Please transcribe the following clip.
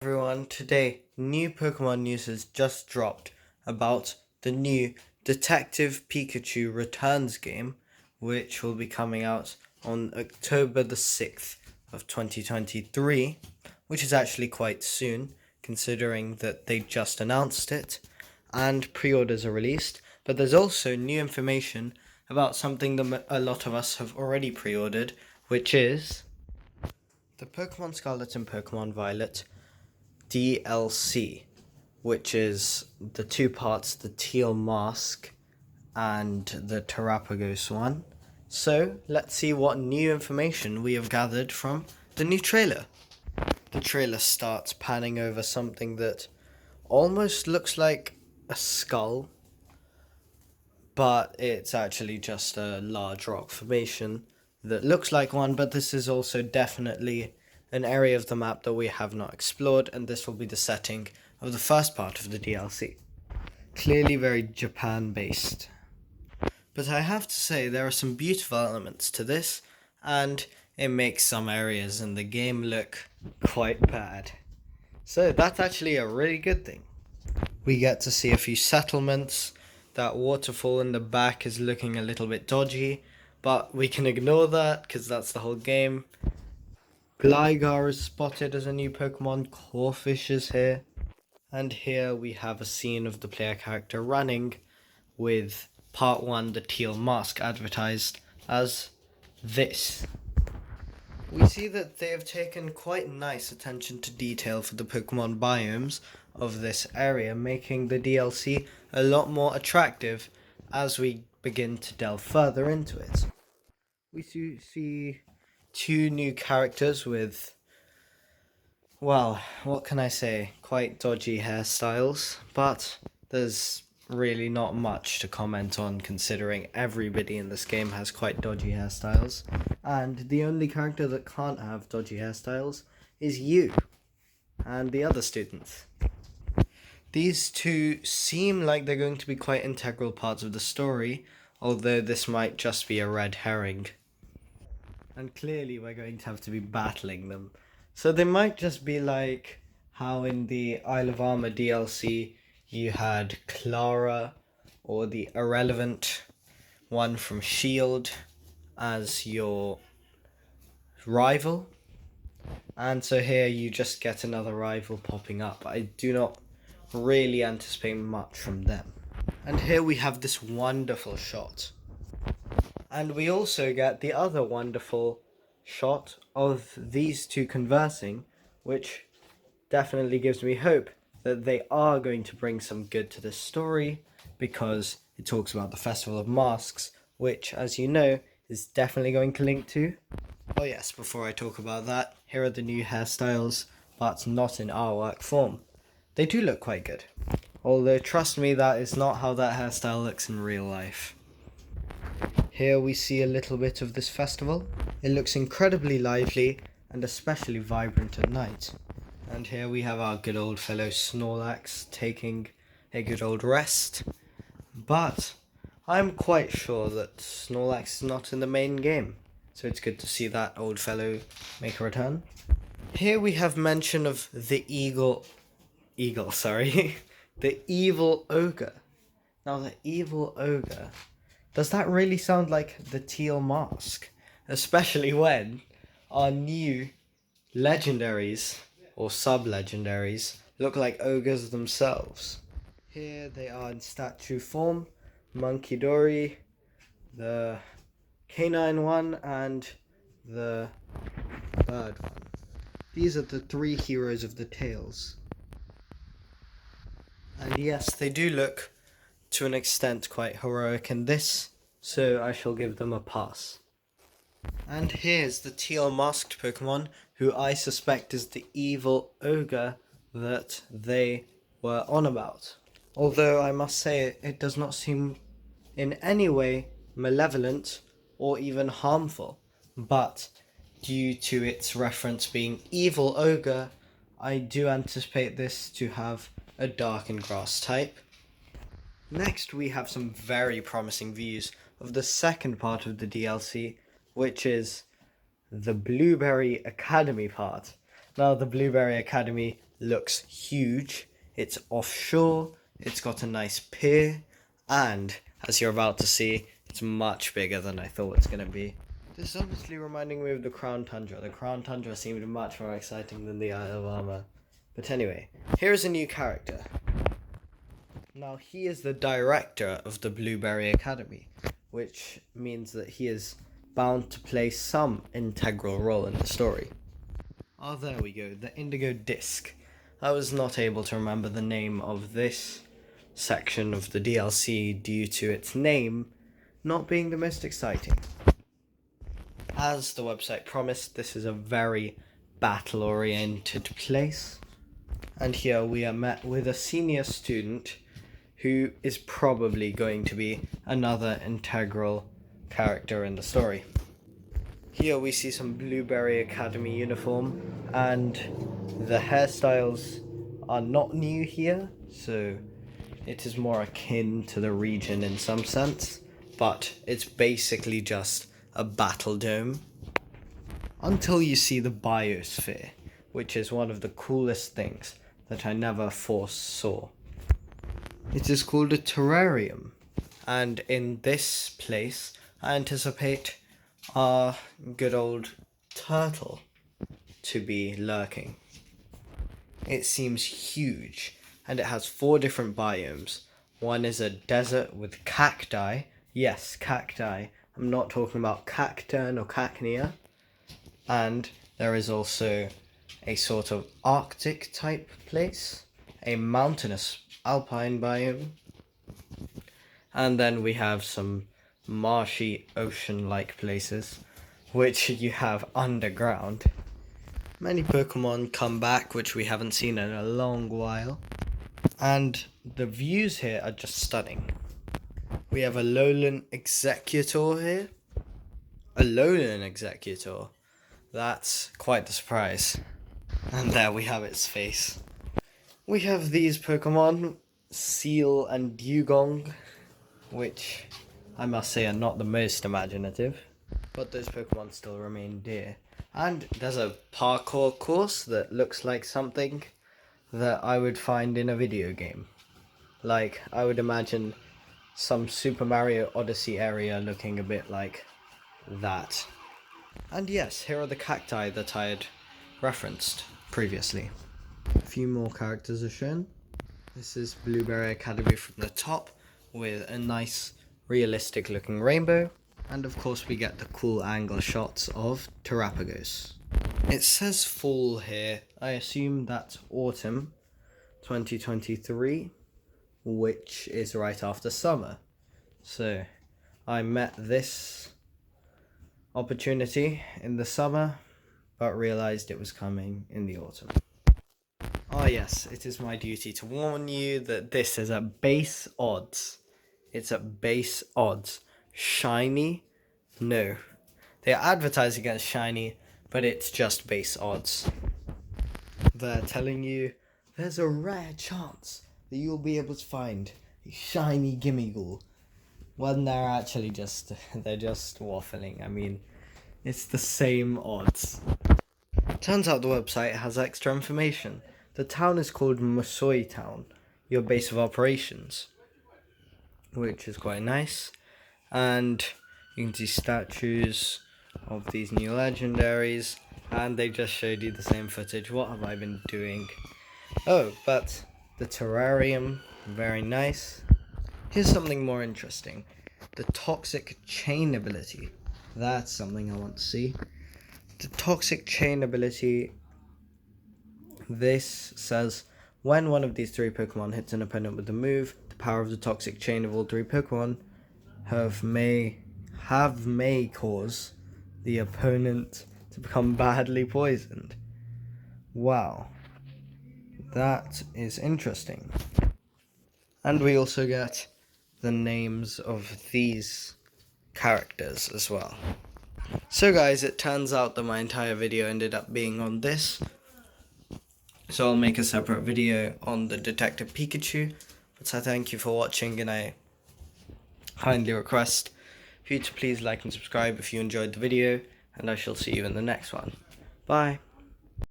Everyone, today new Pokemon news has just dropped about the new Detective Pikachu Returns game, which will be coming out on October the 6th of 2023, which is actually quite soon considering that they just announced it and pre-orders are released. But there's also new information about something that a lot of us have already pre-ordered, which is the Pokemon Scarlet and Pokemon Violet DLC, which is the two parts, the teal mask and the Terrapagos one. So let's see what new information we have gathered from the new trailer. The trailer starts panning over something that almost looks like a skull, but it's actually just a large rock formation that looks like one, but this is also definitely an area of the map that we have not explored, and this will be the setting of the first part of the DLC. Clearly very Japan based. But I have to say, there are some beautiful elements to this, and it makes some areas in the game look quite bad. So that's actually a really good thing. We get to see a few settlements. That waterfall in the back is looking a little bit dodgy, but we can ignore that because that's the whole game. Gligar is spotted as a new Pokemon, Corphish is here, and here we have a scene of the player character running with part 1, the teal mask, advertised as this. We see that they have taken quite nice attention to detail for the Pokemon biomes of this area, making the DLC a lot more attractive as we begin to delve further into it. We see two new characters with, well, what can I say, quite dodgy hairstyles, but there's really not much to comment on considering everybody in this game has quite dodgy hairstyles, and the only character that can't have dodgy hairstyles is you and the other students. These two seem like they're going to be quite integral parts of the story, although this might just be a red herring. And clearly we're going to have to be battling them. So they might just be like how in the Isle of Armor DLC you had Clara or the irrelevant one from Shield as your rival. And so here you just get another rival popping up. I do not really anticipate much from them. And here we have this wonderful shot. And we also get the other wonderful shot of these two conversing, which definitely gives me hope that they are going to bring some good to this story, because it talks about the Festival of Masks, which, as you know, is definitely going to link to. Oh yes, before I talk about that, here are the new hairstyles, but not in artwork form. They do look quite good. Although, trust me, that is not how that hairstyle looks in real life. Here we see a little bit of this festival. It looks incredibly lively and especially vibrant at night. And here we have our good old fellow Snorlax taking a good old rest. But I'm quite sure that Snorlax is not in the main game, so it's good to see that old fellow make a return. Here we have mention of the the evil ogre. Now the evil ogre, does that really sound like the teal mask? Especially when our new legendaries or sub-legendaries look like ogres themselves. Here they are in statue form. Monkey Dory, the canine one, and the bird one. These are the three heroes of the tales. And yes, they do look to an extent quite heroic in this, so I shall give them a pass. And here's the teal masked Pokemon, who I suspect is the evil ogre that they were on about. Although I must say it does not seem in any way malevolent or even harmful, but due to its reference being evil ogre, I do anticipate this to have a dark and grass type. Next, we have some very promising views of the second part of the DLC, which is the Blueberry Academy part. Now, the Blueberry Academy looks huge. It's offshore, it's got a nice pier, and as you're about to see, it's much bigger than I thought it's going to be. This is obviously reminding me of the Crown Tundra. The Crown Tundra seemed much more exciting than the Isle of Armor. But anyway, here is a new character. Now, he is the director of the Blueberry Academy, which means that he is bound to play some integral role in the story. Oh, there we go, the Indigo Disc. I was not able to remember the name of this section of the DLC due to its name not being the most exciting. As the website promised, this is a very battle-oriented place. And here we are met with a senior student who is probably going to be another integral character in the story. Here we see some Blueberry Academy uniform, and the hairstyles are not new here, so it is more akin to the region in some sense, but it's basically just a battle dome. Until you see the biosphere, which is one of the coolest things that I never foresaw. It is called a terrarium, and in this place I anticipate our good old turtle to be lurking. It seems huge, and it has 4 different biomes. One is a desert with cacti. Yes, cacti. I'm not talking about cacturn or cacnea. And there is also a sort of Arctic type place, a mountainous alpine biome, and then we have some marshy ocean-like places, which you have underground. Many Pokemon come back, which we haven't seen in a long while, and the views here are just stunning. We have a Alolan Executor here. A Alolan Executor. That's quite the surprise. And there we have its face. We have these Pokemon, Seal and Dugong, which I must say are not the most imaginative, but those Pokemon still remain dear. And there's a parkour course that looks like something that I would find in a video game. Like, I would imagine some Super Mario Odyssey area looking a bit like that. And yes, here are the cacti that I had referenced previously. A few more characters are shown. This is Blueberry Academy from the top with a nice realistic looking rainbow. And of course we get the cool angle shots of Terrapagos. It says fall here. I assume that's autumn 2023, which is right after summer. So I met this opportunity in the summer, but realized it was coming in the autumn. Ah yes, it is my duty to warn you that this is at base odds. It's at base odds. Shiny? No. They are advertising as shiny, but it's just base odds. They're telling you there's a rare chance that you'll be able to find a shiny Gimmighoul, when they're actually they're just waffling. I mean, it's the same odds. Turns out the website has extra information. The town is called Musoi Town, your base of operations, which is quite nice. And you can see statues of these new legendaries, and they just showed you the same footage. What have I been doing? Oh, but the terrarium, very nice. Here's something more interesting. The toxic chain ability. That's something I want to see. The toxic chain ability, this says, when one of these 3 Pokemon hits an opponent with a move, the power of the toxic chain of all 3 Pokemon may cause the opponent to become badly poisoned. Wow. That is interesting. And we also get the names of these characters as well. So guys, it turns out that my entire video ended up being on this. So I'll make a separate video on the Detective Pikachu. But I thank you for watching, and I kindly request for you to please like and subscribe if you enjoyed the video, and I shall see you in the next one. Bye.